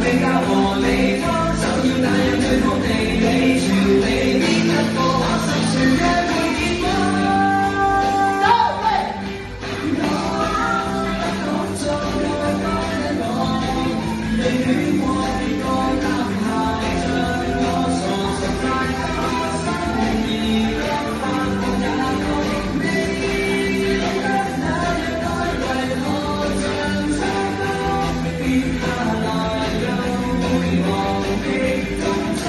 比較和離開，就要那樣最好地理調理邊一個話十全嘅會見我。你戀我別該男孩像我傻傻太多心意得發夢也覺你懂得那樣愛為何像秋風跌下來又會忘記當初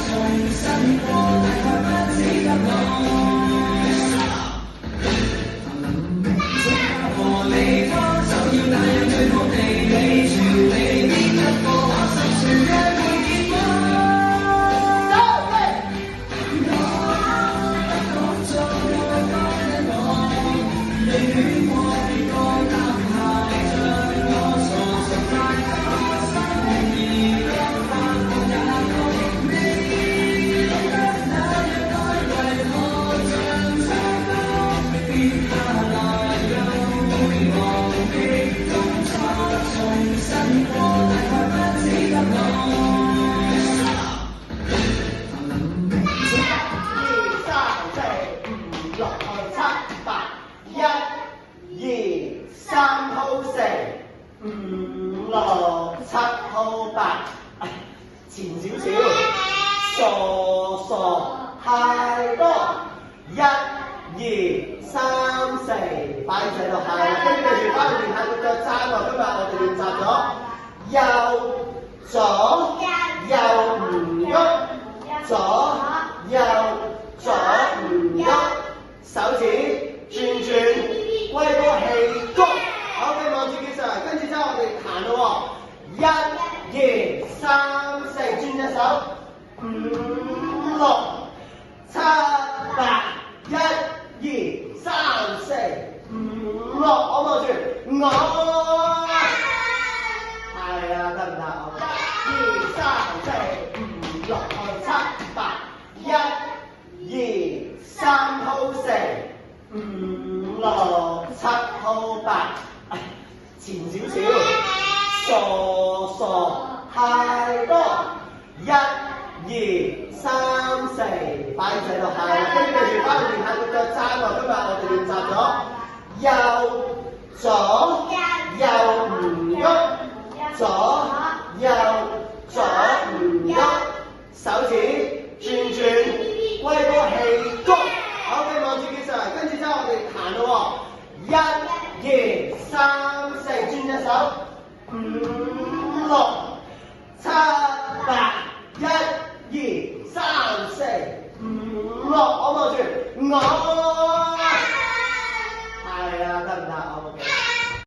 重新過大概不只得我即刻和離開就要那樣最好地理調理邊一個話十全嘅會見我。講咗我講得我，你戀我別該男孩像我傻傻太多心意得發夢也覺你懂得那樣愛為何像秋風跌下來又會忘記當初重新過大概不只得我。3號4 5 6 7號8，前少少，傻傻太多，1 2 3 4，擺喺度係，跟住記住翻去練下個腳踭喎。今日我哋練習咗右左右唔喐，左右左唔喐，手指轉。龜波氣功，好嘅，望住佢上嚟，跟住之後我哋彈咯喎，1 2 3 4，轉隻手，5 6 7 8，1 2 3 4 5 6，我望住我，係啊，得唔得？1 2 3 4 5 6 7 8，1 2 3號4 5 6 7號8，前少少，傻傻太多，1 2 3 4，擺喺度係，跟住記住翻去練下個腳踭喎。今日我哋練習咗右左右唔喐，左右左唔喐，手指轉，龜波氣功。好嘅，望住佢上嚟，跟住之後我哋彈咯喎，1 2 3 4，轉隻手，5 6 7 8，1 2 3 4 5 6，我望住我。